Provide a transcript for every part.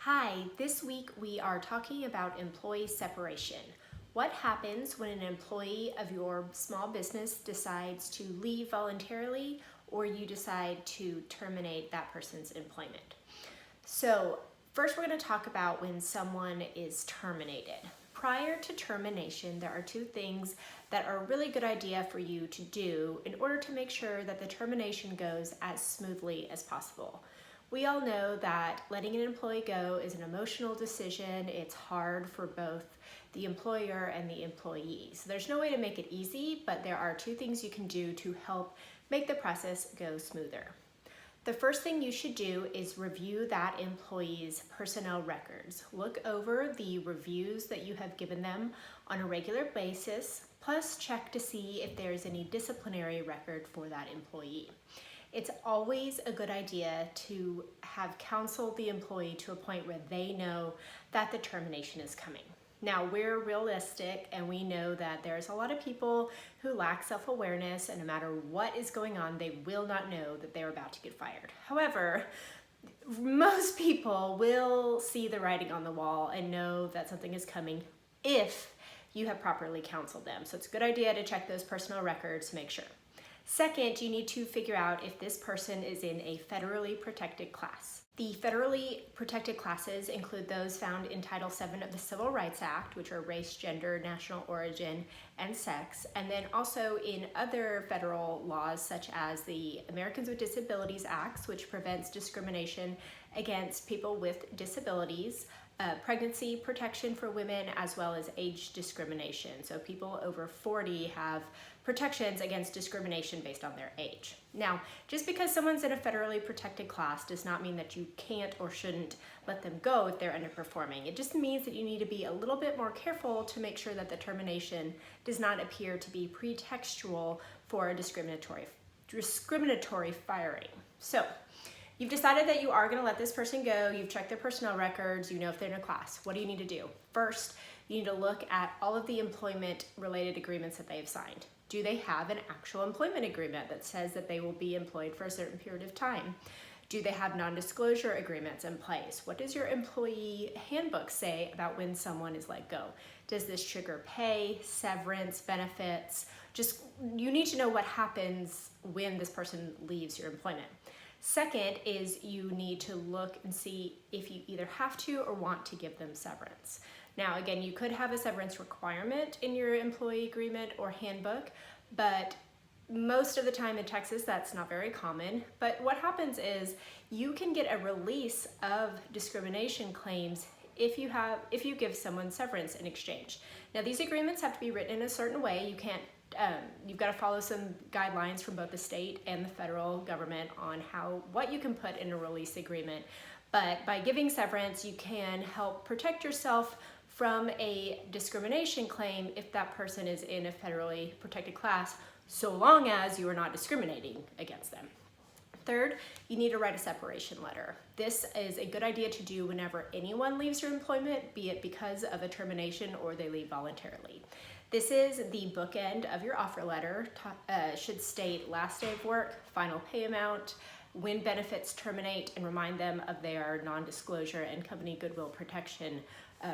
Hi, this week we are talking about employee separation. What happens when an employee of your small business decides to leave voluntarily or you decide to terminate that person's employment? So, first we're going to talk about when someone is terminated. Prior to termination, there are two things that are a really good idea for you to do in order to make sure that the termination goes as smoothly as possible. We all know that letting an employee go is an emotional decision. It's hard for both the employer and the employee. So there's no way to make it easy, but there are two things you can do to help make the process go smoother. The first thing you should do is review that employee's personnel records. Look over the reviews that you have given them on a regular basis, plus check to see if there's any disciplinary record for that employee. It's always a good idea to have counseled the employee to a point where they know that the termination is coming. Now, we're realistic and we know that there's a lot of people who lack self-awareness, and no matter what is going on, they will not know that they're about to get fired. However, most people will see the writing on the wall and know that something is coming if you have properly counseled them. So it's a good idea to check those personal records to make sure. Second, you need to figure out if this person is in a federally protected class. The federally protected classes include those found in Title VII of the Civil Rights Act, which are race, gender, national origin, and sex, and then also in other federal laws such as the Americans with Disabilities Act, which prevents discrimination against people with disabilities, pregnancy protection for women, as well as age discrimination. So people over 40 have protections against discrimination based on their age. Now, just because someone's in a federally protected class does not mean that you can't or shouldn't let them go if they're underperforming. It just means that you need to be a little bit more careful to make sure that the termination does not appear to be pretextual for a discriminatory firing. So, you've decided that you are going to let this person go, you've checked their personnel records, you know if they're in a class. What do you need to do? First, you need to look at all of the employment-related agreements that they've signed. Do they have an actual employment agreement that says that they will be employed for a certain period of time? Do they have non-disclosure agreements in place? What does your employee handbook say about when someone is let go? Does this trigger pay, severance, benefits? You need to know what happens when this person leaves your employment. Second is you need to look and see if you either have to or want to give them severance. Now, again, you could have a severance requirement in your employee agreement or handbook, but most of the time in Texas, that's not very common. But what happens is you can get a release of discrimination claims if you give someone severance in exchange. Now, these agreements have to be written in a certain way. You can't you've got to follow some guidelines from both the state and the federal government on what you can put in a release agreement. But by giving severance, you can help protect yourself from a discrimination claim if that person is in a federally protected class, so long as you are not discriminating against them. Third, you need to write a separation letter. This is a good idea to do whenever anyone leaves your employment, be it because of a termination or they leave voluntarily. This is the bookend of your offer letter. Should state last day of work, final pay amount, when benefits terminate, and remind them of their non-disclosure and company goodwill protection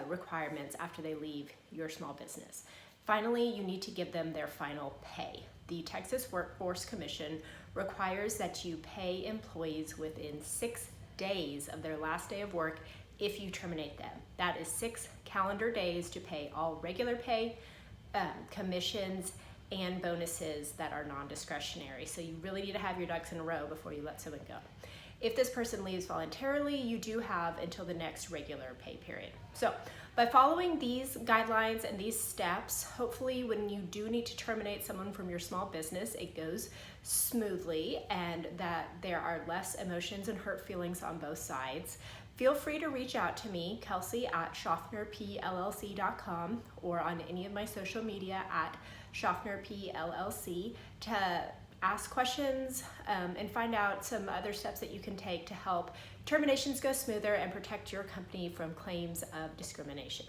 requirements after they leave your small business. Finally, you need to give them their final pay. The Texas Workforce Commission requires that you pay employees within 6 days of their last day of work if you terminate them. That is 6 calendar days to pay all regular pay, commissions, and bonuses that are non-discretionary. So you really need to have your ducks in a row before you let someone go. If this person leaves voluntarily, you do have until the next regular pay period. So by following these guidelines and these steps, hopefully when you do need to terminate someone from your small business, it goes smoothly and that there are less emotions and hurt feelings on both sides. Feel free to reach out to me, Kelsey at SchaffnerPLLC.com, or on any of my social media at SchaffnerPLLC to ask questions and find out some other steps that you can take to help terminations go smoother and protect your company from claims of discrimination.